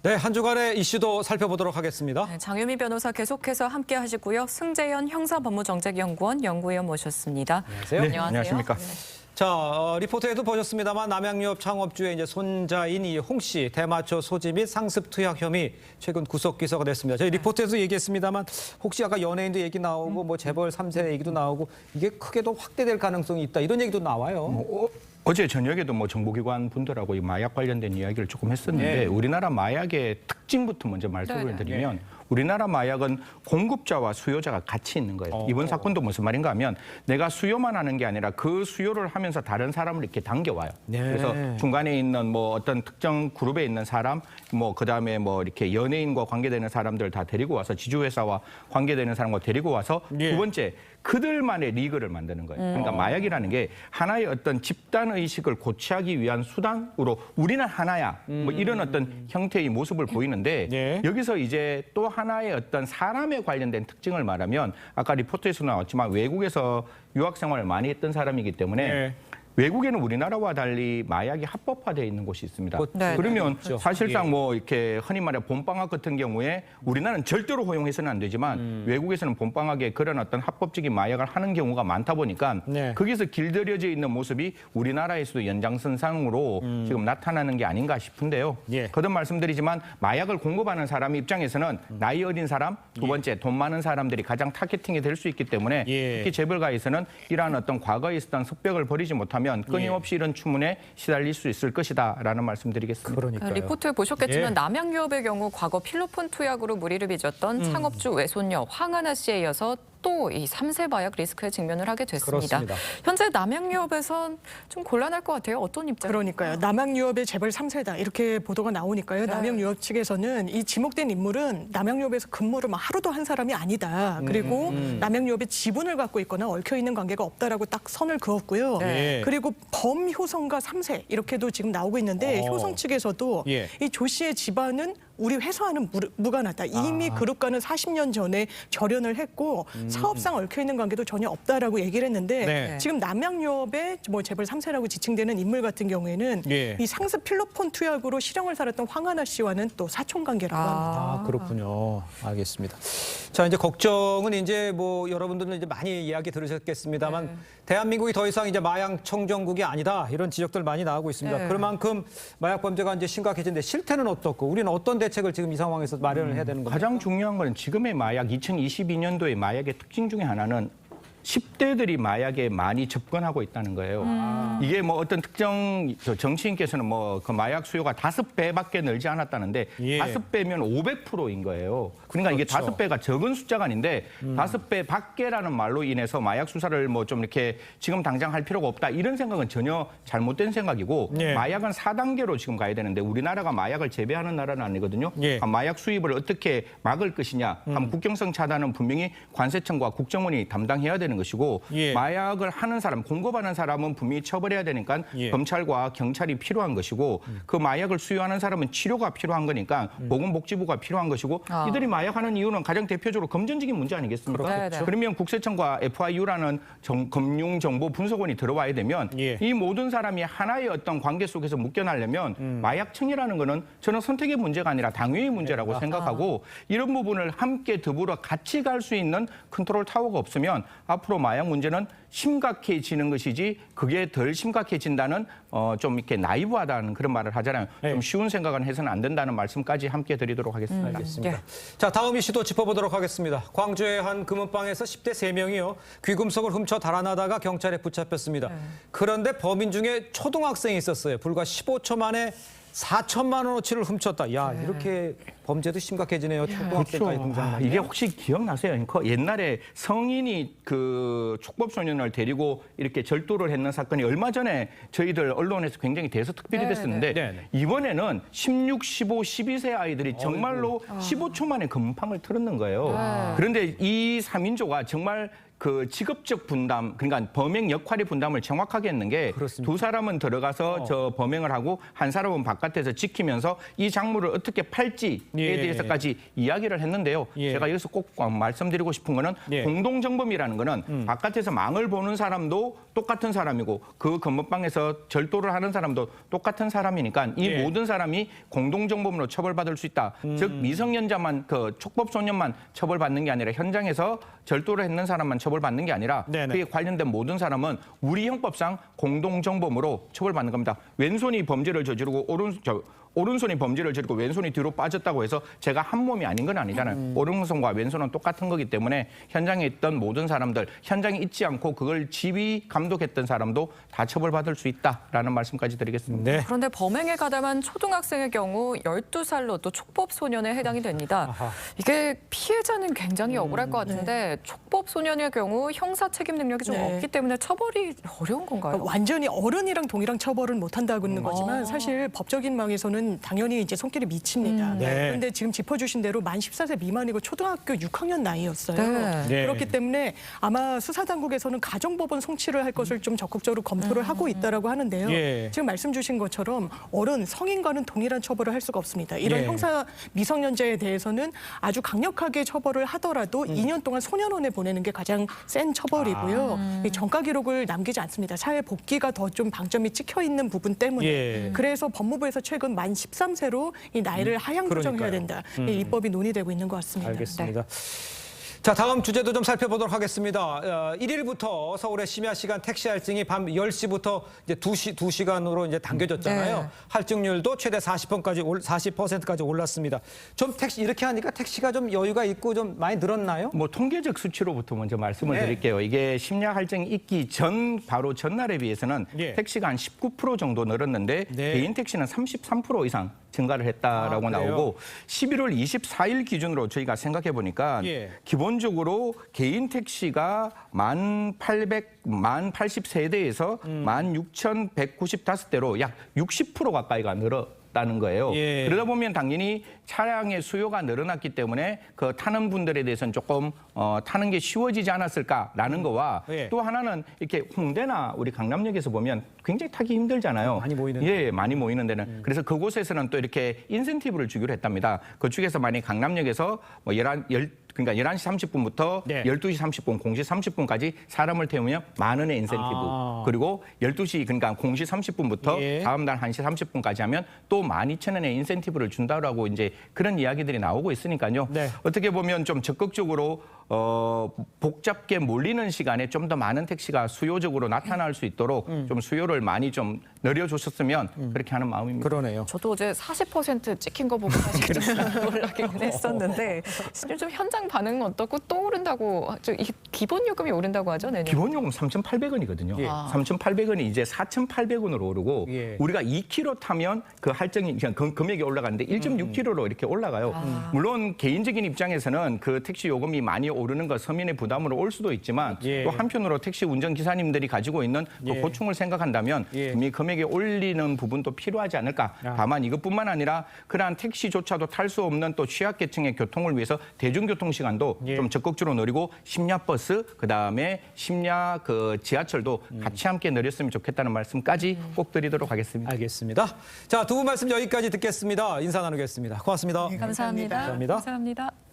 네, 한 주간의 이슈도 살펴보도록 하겠습니다. 네, 장유미 변호사 계속해서 함께 하시고요. 승재현 형사법무정책연구원 연구위원 모셨습니다. 안녕하세요. 네, 안녕하십니까. 자, 리포트에도 보셨습니다만 남양유업 창업주의 이제 손자인 이 홍 씨 대마초 소지 및 상습 투약 혐의 최근 구속 기소가 됐습니다. 저희 리포트에서 얘기했습니다만 혹시 아까 연예인도 얘기 나오고 뭐 재벌 3세 얘기도 나오고 이게 크게 더 확대될 가능성이 있다 이런 얘기도 나와요. 어제 저녁에도 뭐 정보기관 분들하고 이 마약 관련된 이야기를 조금 했었는데 네. 우리나라 마약의 특징부터 먼저 말씀을 드리면 우리나라 마약은 공급자와 수요자가 같이 있는 거예요. 이번 사건도 무슨 말인가 하면 내가 수요만 하는 게 아니라 그 수요를 하면서 다른 사람을 이렇게 당겨와요. 네. 그래서 중간에 있는 뭐 어떤 특정 그룹에 있는 사람, 뭐 그다음에 뭐 이렇게 연예인과 관계되는 사람들 다 데리고 와서 지주회사와 관계되는 사람과 데리고 와서 두 번째 그들만의 리그를 만드는 거예요. 그러니까 마약이라는 게 하나의 어떤 집단 의식을 고취하기 위한 수단으로 우리는 하나야. 뭐 이런 어떤 형태의 모습을 보이는데 여기서 이제 또 하나의 어떤 사람에 관련된 특징을 말하면 아까 리포트에서 나왔지만 외국에서 유학 생활을 많이 했던 사람이기 때문에 외국에는 우리나라와 달리 마약이 합법화되어 있는 곳이 있습니다. 그러면 사실상 뭐 이렇게 흔히 말해 봄방학 같은 경우에 우리나라는 절대로 허용해서는 안 되지만 외국에서는 봄방학에 그런 어떤 합법적인 마약을 하는 경우가 많다 보니까 거기서 길들여져 있는 모습이 우리나라에서도 연장선상으로 지금 나타나는 게 아닌가 싶은데요. 거듭 말씀드리지만 마약을 공급하는 사람 입장에서는 나이 어린 사람, 두 번째 돈 많은 사람들이 가장 타겟팅이 될 수 있기 때문에 특히 재벌가에서는 이러한 어떤 과거에 있었던 습벽을 버리지 못하면 끊임없이 이런 추문에 시달릴 수 있을 것이다라는 말씀드리겠습니다. 그러니까요. 리포트에 보셨겠지만 남양유업의 경우 과거 필로폰 투약으로 무리를 빚었던 창업주 외손녀 황하나 씨에 이어서 또 이 3세 마약 리스크에 직면을 하게 됐습니다. 그렇습니다. 현재 남양유업에선 좀 곤란할 것 같아요. 어떤 입장? 그러니까요. 남양유업의 재벌 3세다 이렇게 보도가 나오니까요. 남양유업 측에서는 이 지목된 인물은 남양유업에서 근무를 막 하루도 한 사람이 아니다. 그리고 남양유업의 지분을 갖고 있거나 얽혀 있는 관계가 없다라고 딱 선을 그었고요. 그리고 범효성과 3세 이렇게도 지금 나오고 있는데 효성 측에서도 이 조 씨의 집안은 우리 회사와는 무관하다. 이미 그룹과는 40년 전에 절연을 했고 사업상 얽혀 있는 관계도 전혀 없다라고 얘기를 했는데 지금 남양유업의 뭐 재벌 3세라고 지칭되는 인물 같은 경우에는 이 상습 필로폰 투약으로 실형을 살았던 황하나 씨와는 또 사촌 관계라고 합니다. 아, 그렇군요. 알겠습니다. 자, 이제 걱정은 이제 뭐 여러분들은 이제 많이 이야기 들으셨겠습니다만 대한민국이 더 이상 이제 마약 청정국이 아니다. 이런 지적들 많이 나오고 있습니다. 그만큼 마약 범죄가 이제 심각해지는데 실태는 어떻고 우리는 어떤 대책을 지금 이 상황에서 마련을 해야 되는 겁니까? 가장 중요한 건 지금의 마약, 2022년도의 마약의 특징 중에 하나는 10대들이 마약에 많이 접근하고 있다는 거예요. 이게 뭐 어떤 특정 정치인께서는 뭐 그 마약 수요가 5배밖에 늘지 않았다는데 5배면 500%인 거예요. 그러니까 이게 5배가 적은 숫자가 아닌데 5배 밖에라는 말로 인해서 마약 수사를 뭐 좀 이렇게 지금 당장 할 필요가 없다 이런 생각은 전혀 잘못된 생각이고 마약은 4단계로 지금 가야 되는데 우리나라가 마약을 재배하는 나라는 아니거든요. 마약 수입을 어떻게 막을 것이냐. 국경성 차단은 분명히 관세청과 국정원이 담당해야 되는 것이고 마약을 하는 사람, 공급하는 사람은 분명히 처벌해야 되니까 검찰과 경찰이 필요한 것이고 그 마약을 수요하는 사람은 치료가 필요한 거니까 보건복지부가 필요한 것이고 이들이 마약하는 이유는 가장 대표적으로 금전적인 문제 아니겠습니까? 그러면 국세청과 FIU라는 금융정보분석원이 들어와야 되면 이 모든 사람이 하나의 어떤 관계 속에서 묶여나려면 마약청이라는 거는 저는 선택의 문제가 아니라 당위의 문제라고 생각하고 이런 부분을 함께 더불어 같이 갈 수 있는 컨트롤 타워가 없으면 앞으로 마약 문제는 심각해지는 것이지 그게 덜 심각해진다는 좀 이렇게 나이브하다는 그런 말을 하잖아요. 좀 쉬운 생각은 해서는 안 된다는 말씀까지 함께 드리도록 하겠습니다. 알겠습니다. 자, 다음 이슈도 짚어보도록 하겠습니다. 광주의 한 금은방에서 10대 3명이요. 귀금속을 훔쳐 달아나다가 경찰에 붙잡혔습니다. 그런데 범인 중에 초등학생이 있었어요. 불과 15초 만에 4천만 원어치를 훔쳤다. 야, 이렇게 범죄도 심각해지네요. 초등학생까지 등장하는 이게 혹시 기억나세요? 옛날에 성인이 그 촉법소년을 데리고 이렇게 절도를 했는 사건이 얼마 전에 저희들 언론에서 굉장히 대서특필이 됐었는데 이번에는 16, 15, 12세 아이들이 정말로 15초 만에 금방을 틀었는 거예요. 그런데 이 3인조가 정말 그 직업적 분담, 그러니까 범행 역할의 분담을 정확하게 했는 게 그렇습니까? 두 사람은 들어가서 저 범행을 하고 한 사람은 바깥에서 지키면서 이 작물을 어떻게 팔지에 예. 대해서까지 이야기를 했는데요. 예. 제가 여기서 꼭 말씀드리고 싶은 거는 예. 공동정범이라는 거는 바깥에서 망을 보는 사람도 똑같은 사람이고 그 건물방에서 절도를 하는 사람도 똑같은 사람이니까 이 예. 모든 사람이 공동정범으로 처벌받을 수 있다. 즉 미성년자만 그 촉법소년만 처벌받는 게 아니라 현장에서 절도를 했는 사람만 처벌받는 게 아니라 네네. 그에 관련된 모든 사람은 우리 형법상 공동정범으로 처벌받는 겁니다. 왼손이 범죄를 저지르고 오른손이 범죄를 저지르고 왼손이 뒤로 빠졌다고 해서 제가 한 몸이 아닌 건 아니잖아요. 오른손과 왼손은 똑같은 거기 때문에 현장에 있던 모든 사람들, 현장에 있지 않고 그걸 지휘 감독했던 사람도 다 처벌받을 수 있다라는 말씀까지 드리겠습니다. 네. 그런데 범행에 가담한 초등학생의 경우 12살로 또 촉법 소년에 해당이 됩니다. 아하. 이게 피해자는 굉장히 억울할 것 같은데 촉법 소년의 경우 형사 책임 능력이 좀 네. 없기 때문에 처벌이 어려운 건가요? 완전히 어른이랑 동일한 처벌은 못 한다고는 거지만 사실 법적인 망에서는 당연히 이제 손길이 미칩니다. 네. 그런데 지금 짚어주신 대로 만 14세 미만이고 초등학교 6학년 나이였어요. 네. 네. 그렇기 때문에 아마 수사당국에서는 가정법원 송치를 할 것을 좀 적극적으로 검토를 하고 있다라고 하는데요. 예. 지금 말씀 주신 것처럼 어른, 성인과는 동일한 처벌을 할 수가 없습니다. 이런 예. 형사 미성년자에 대해서는 아주 강력하게 처벌을 하더라도 2년 동안 소년원에 보내는 게 가장 센 처벌이고요. 이 전과 기록을 남기지 않습니다. 사회 복귀가 더 좀 방점이 찍혀 있는 부분 때문에 예. 그래서 법무부에서 최근 만 13세로 이 나이를 하향 조정해야 된다. 이 입법이 논의되고 있는 것 같습니다. 알겠습니다. 자, 다음 주제도 좀 살펴보도록 하겠습니다. 1일부터 서울의 심야 시간 택시 할증이 밤 10시부터 이제 2시간으로 이제 당겨졌잖아요. 네. 할증률도 최대 40%까지 올랐습니다. 좀 택시 이렇게 하니까 택시가 좀 여유가 있고 좀 많이 늘었나요? 뭐 통계적 수치로부터 먼저 말씀을 네. 드릴게요. 이게 심야 할증이 있기 전 바로 전날에 비해서는 예. 택시가 한 19% 정도 늘었는데 네. 개인 택시는 33% 이상 증가를 했다라고 그래요? 나오고 11월 24일 기준으로 저희가 생각해 보니까 예. 기본적으로 개인 택시가 80세대에서 16,195대로 약 60% 가까이가 늘었다는 거예요. 예. 그러다 보면 당연히 차량의 수요가 늘어났기 때문에 그 타는 분들에 대해서는 조금 타는 게 쉬워지지 않았을까라는 거와 예. 또 하나는 이렇게 홍대나 우리 강남역에서 보면 굉장히 타기 힘들잖아요. 많이 모이는 예, 많이 모이는 데는. 그래서 그곳에서는 또 이렇게 인센티브를 주기로 했답니다. 그쪽에서 만약 강남역에서 뭐 그러니까 11시 30분부터 네. 12시 30분, 공시 30분까지 사람을 태우면 10,000원의 인센티브. 아. 그리고 12시 그러니까 공시 30분부터 예. 다음 날 1시 30분까지 하면 또 12,000원의 인센티브를 준다라고 이제 그런 이야기들이 나오고 있으니까요. 네. 어떻게 보면 좀 적극적으로 복잡게 몰리는 시간에 좀 더 많은 택시가 수요적으로 나타날 수 있도록 좀 수요를 많이 좀 늘려주셨으면 그렇게 하는 마음입니다. 그러네요. 저도 어제 40% 찍힌 거 보고 사실 좀 놀라긴 했었는데 요즘 현장 반응은 어떻고 또 오른다고 이 기본 요금이 오른다고 하죠 내년. 기본 요금 3,800원이거든요. 예. 3,800원이 이제 4,800원으로 오르고 예. 우리가 2km 타면 그 할증이 그냥 금액이 올라가는데 1.6km로 이렇게 올라가요. 물론 개인적인 입장에서는 그 택시 요금이 많이 오르는 것 서민의 부담으로 올 수도 있지만 예. 또 한편으로 택시 운전 기사님들이 가지고 있는 그 예. 고충을 생각한다면 예. 이 금액이 올리는 부분도 필요하지 않을까. 다만 이것뿐만 아니라 그러한 택시조차도 탈 수 없는 또 취약계층의 교통을 위해서 대중교통 시간도 예. 좀 적극적으로 늘리고 심야버스 그다음에 심야 그 지하철도 같이 함께 늘렸으면 좋겠다는 말씀까지 꼭 드리도록 하겠습니다. 알겠습니다. 자, 두 분 말씀 여기까지 듣겠습니다. 인사 나누겠습니다. 고맙습니다. 감사합니다. 감사합니다. 감사합니다.